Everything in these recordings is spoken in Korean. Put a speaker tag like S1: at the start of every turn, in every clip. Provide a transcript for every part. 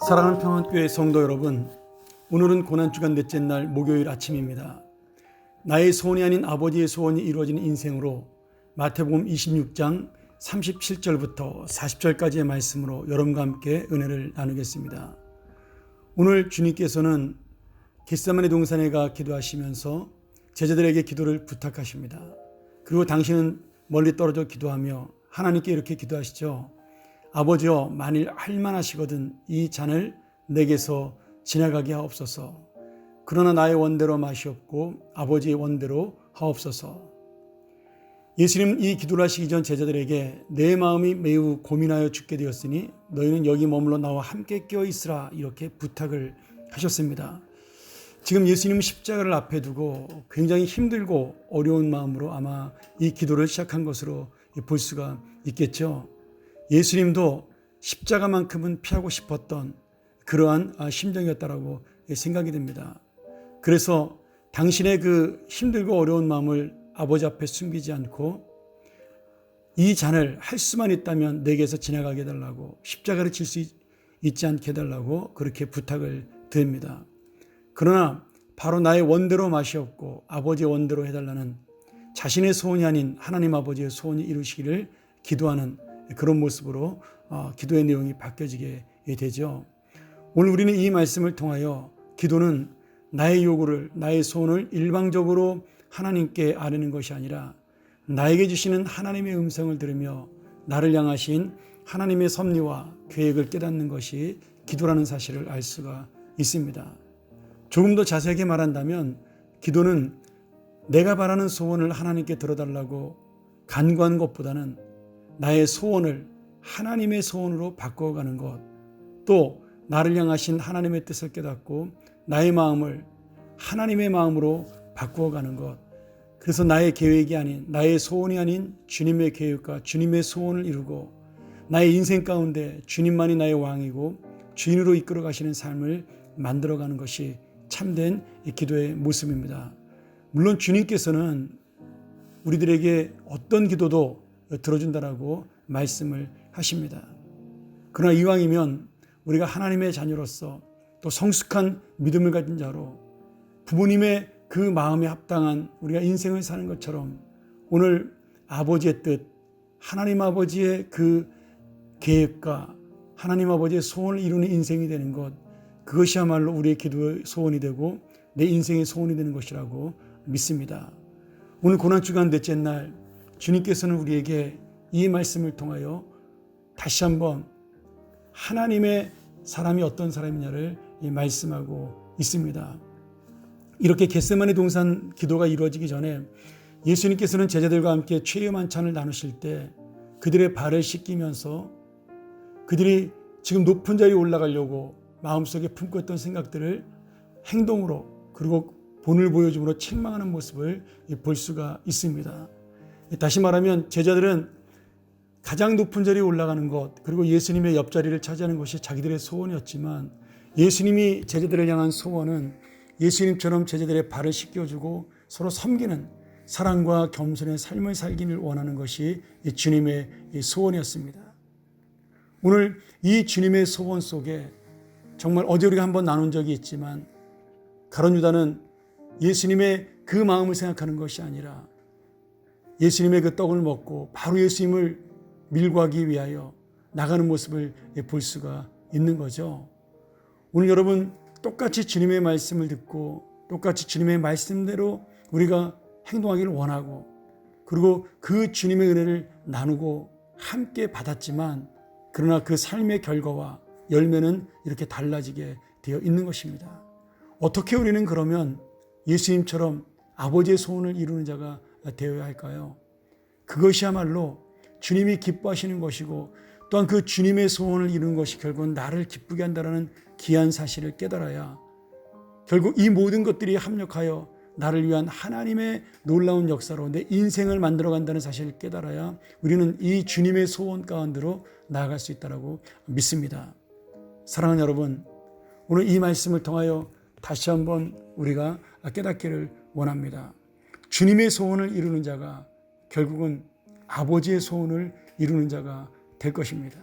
S1: 사랑하는 평안교회 성도 여러분, 오늘은 고난주간 넷째 날 목요일 아침입니다. 나의 소원이 아닌 아버지의 소원이 이루어지는 인생으로 마태복음 26장 37절부터 40절까지의 말씀으로 여러분과 함께 은혜를 나누겠습니다. 오늘 주님께서는 겟세마네 동산에 가 기도하시면서 제자들에게 기도를 부탁하십니다. 그리고 당신은 멀리 떨어져 기도하며 하나님께 이렇게 기도하시죠. 아버지여, 만일 할만하시거든 이 잔을 내게서 지나가게 하옵소서. 그러나 나의 원대로 마시옵고 아버지의 원대로 하옵소서. 예수님은 이 기도를 하시기 전 제자들에게 내 마음이 매우 고민하여 죽게 되었으니 너희는 여기 머물러 나와 함께 껴 있으라 이렇게 부탁을 하셨습니다. 지금 예수님은 십자가를 앞에 두고 굉장히 힘들고 어려운 마음으로 아마 이 기도를 시작한 것으로 볼 수가 있겠죠. 예수님도 십자가만큼은 피하고 싶었던 그러한 심정이었다라고 생각이 됩니다. 그래서 당신의 그 힘들고 어려운 마음을 아버지 앞에 숨기지 않고 이 잔을 할 수만 있다면 내게서 지나가게 해달라고, 십자가를 질 수 있지 않게 해달라고 그렇게 부탁을 드립니다. 그러나 바로 나의 원대로 마시옵고 아버지의 원대로 해달라는 자신의 소원이 아닌 하나님 아버지의 소원이 이루시기를 기도하는 그런 모습으로 기도의 내용이 바뀌어지게 되죠. 오늘 우리는 이 말씀을 통하여 기도는 나의 요구를, 나의 소원을 일방적으로 하나님께 아뢰는 것이 아니라 나에게 주시는 하나님의 음성을 들으며 나를 향하신 하나님의 섭리와 계획을 깨닫는 것이 기도라는 사실을 알 수가 있습니다. 조금 더 자세하게 말한다면 기도는 내가 바라는 소원을 하나님께 들어달라고 간구하는 것보다는 나의 소원을 하나님의 소원으로 바꿔가는 것, 또 나를 향하신 하나님의 뜻을 깨닫고 나의 마음을 하나님의 마음으로 바꾸어가는 것, 그래서 나의 계획이 아닌, 나의 소원이 아닌 주님의 계획과 주님의 소원을 이루고 나의 인생 가운데 주님만이 나의 왕이고 주인으로 이끌어 가시는 삶을 만들어가는 것이 참된 기도의 모습입니다. 물론 주님께서는 우리들에게 어떤 기도도 들어준다라고 말씀을 하십니다. 그러나 이왕이면 우리가 하나님의 자녀로서 또 성숙한 믿음을 가진 자로 부모님의 그 마음에 합당한 우리가 인생을 사는 것처럼 오늘 아버지의 뜻, 하나님 아버지의 그 계획과 하나님 아버지의 소원을 이루는 인생이 되는 것, 그것이야말로 우리의 기도의 소원이 되고 내 인생의 소원이 되는 것이라고 믿습니다. 오늘 고난주간 넷째 날 주님께서는 우리에게 이 말씀을 통하여 다시 한번 하나님의 사람이 어떤 사람이냐를 말씀하고 있습니다. 이렇게 겟세마네 동산 기도가 이루어지기 전에 예수님께서는 제자들과 함께 최후 만찬을 나누실 때 그들의 발을 씻기면서 그들이 지금 높은 자리에 올라가려고 마음속에 품고 있던 생각들을 행동으로 그리고 본을 보여줌으로 책망하는 모습을 볼 수가 있습니다. 다시 말하면 제자들은 가장 높은 자리에 올라가는 것, 그리고 예수님의 옆자리를 차지하는 것이 자기들의 소원이었지만 예수님이 제자들을 향한 소원은 예수님처럼 제자들의 발을 씻겨주고 서로 섬기는 사랑과 겸손의 삶을 살기를 원하는 것이 주님의 소원이었습니다. 오늘 이 주님의 소원 속에 정말 어제 우리가 한번 나눈 적이 있지만 가룟 유다는 예수님의 그 마음을 생각하는 것이 아니라 예수님의 그 떡을 먹고 바로 예수님을 밀고 하기 위하여 나가는 모습을 볼 수가 있는 거죠. 오늘 여러분 똑같이 주님의 말씀을 듣고 똑같이 주님의 말씀대로 우리가 행동하기를 원하고 그리고 그 주님의 은혜를 나누고 함께 받았지만 그러나 그 삶의 결과와 열매는 이렇게 달라지게 되어 있는 것입니다. 어떻게 우리는 그러면 예수님처럼 아버지의 소원을 이루는 자가 되어야 할까요? 그것이야말로 주님이 기뻐하시는 것이고 또한 그 주님의 소원을 이루는 것이 결국은 나를 기쁘게 한다는 귀한 사실을 깨달아야 결국 이 모든 것들이 합력하여 나를 위한 하나님의 놀라운 역사로 내 인생을 만들어간다는 사실을 깨달아야 우리는 이 주님의 소원 가운데로 나아갈 수 있다고 믿습니다. 사랑하는 여러분, 오늘 이 말씀을 통하여 다시 한번 우리가 깨닫기를 원합니다. 주님의 소원을 이루는 자가 결국은 아버지의 소원을 이루는 자가 될 것입니다.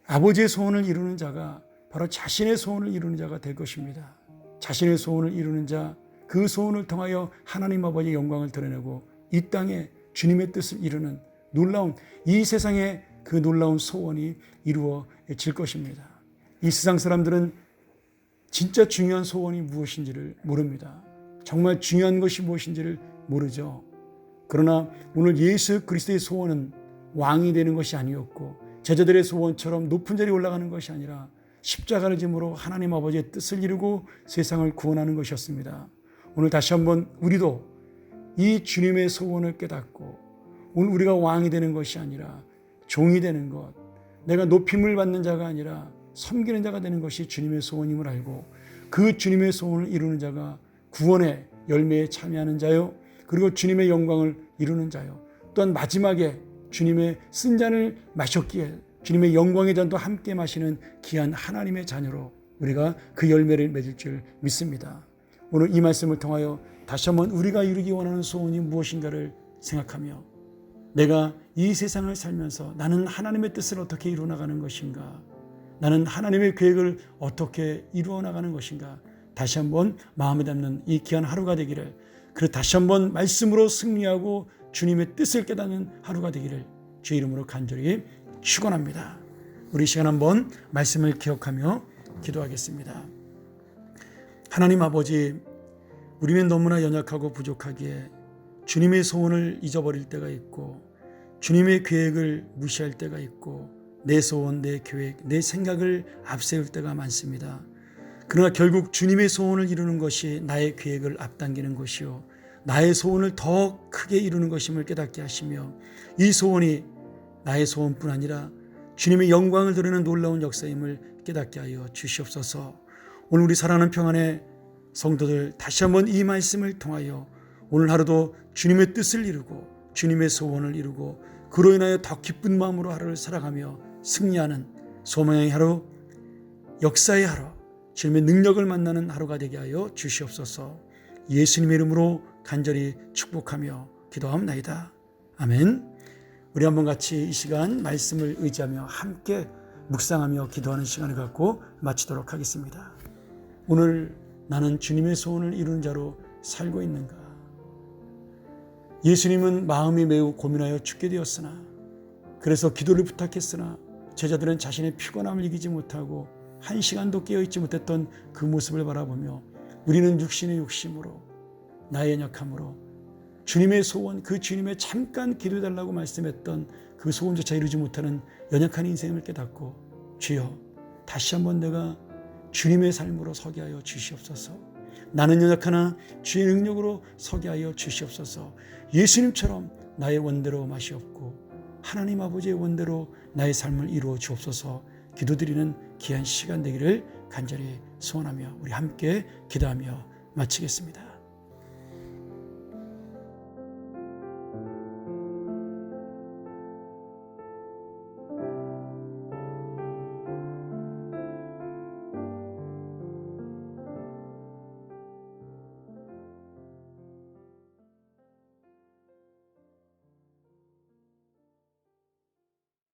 S1: 아버지의 소원을 이루는 자가 바로 자신의 소원을 이루는 자가 될 것입니다. 자신의 소원을 이루는 자, 그 소원을 통하여 하나님 아버지의 영광을 드러내고 이 땅에 주님의 뜻을 이루는 놀라운, 이 세상에 그 놀라운 소원이 이루어질 것입니다. 이 세상 사람들은 진짜 중요한 소원이 무엇인지를 모릅니다. 정말 중요한 것이 무엇인지를 모르죠. 그러나 오늘 예수 그리스도의 소원은 왕이 되는 것이 아니었고 제자들의 소원처럼 높은 자리에 올라가는 것이 아니라 십자가를 짐으로 하나님 아버지의 뜻을 이루고 세상을 구원하는 것이었습니다. 오늘 다시 한번 우리도 이 주님의 소원을 깨닫고 오늘 우리가 왕이 되는 것이 아니라 종이 되는 것, 내가 높임을 받는 자가 아니라 섬기는 자가 되는 것이 주님의 소원임을 알고 그 주님의 소원을 이루는 자가 구원의 열매에 참여하는 자요, 그리고 주님의 영광을 이루는 자요, 또한 마지막에 주님의 쓴 잔을 마셨기에 주님의 영광의 잔도 함께 마시는 귀한 하나님의 자녀로 우리가 그 열매를 맺을 줄 믿습니다. 오늘 이 말씀을 통하여 다시 한번 우리가 이루기 원하는 소원이 무엇인가를 생각하며 내가 이 세상을 살면서 나는 하나님의 뜻을 어떻게 이루어 나가는 것인가, 나는 하나님의 계획을 어떻게 이루어 나가는 것인가, 다시 한번 마음에 담는 이 귀한 하루가 되기를, 그리고 다시 한번 말씀으로 승리하고 주님의 뜻을 깨닫는 하루가 되기를 주의 이름으로 간절히 축원합니다. 우리 시간 한번 말씀을 기억하며 기도하겠습니다. 하나님 아버지, 우리는 너무나 연약하고 부족하기에 주님의 소원을 잊어버릴 때가 있고 주님의 계획을 무시할 때가 있고 내 소원, 내 계획, 내 생각을 앞세울 때가 많습니다. 그러나 결국 주님의 소원을 이루는 것이 나의 계획을 앞당기는 것이요, 나의 소원을 더 크게 이루는 것임을 깨닫게 하시며 이 소원이 나의 소원뿐 아니라 주님의 영광을 드러내는 놀라운 역사임을 깨닫게 하여 주시옵소서. 오늘 우리 사랑하는 평안의 성도들 다시 한번 이 말씀을 통하여 오늘 하루도 주님의 뜻을 이루고 주님의 소원을 이루고 그로 인하여 더 기쁜 마음으로 하루를 살아가며 승리하는 소망의 하루, 역사의 하루, 주님의 능력을 만나는 하루가 되게 하여 주시옵소서. 예수님의 이름으로 간절히 축복하며 기도하옵나이다. 아멘. 우리 한번 같이 이 시간 말씀을 의지하며 함께 묵상하며 기도하는 시간을 갖고 마치도록 하겠습니다. 오늘 나는 주님의 소원을 이루는 자로 살고 있는가? 예수님은 마음이 매우 고민하여 죽게 되었으나, 그래서 기도를 부탁했으나 제자들은 자신의 피곤함을 이기지 못하고 한 시간도 깨어있지 못했던 그 모습을 바라보며 우리는 육신의 욕심으로, 나의 연약함으로 주님의 소원, 그 주님의 잠깐 기도해달라고 말씀했던 그 소원조차 이루지 못하는 연약한 인생을 깨닫고 주여, 다시 한번 내가 주님의 삶으로 서게 하여 주시옵소서. 나는 연약하나 주의 능력으로 서게 하여 주시옵소서. 예수님처럼 나의 원대로 마시옵고 하나님 아버지의 원대로 나의 삶을 이루어 주옵소서. 기도드리는 귀한 시간 되기를 간절히 소원하며 우리 함께 기도하며 마치겠습니다.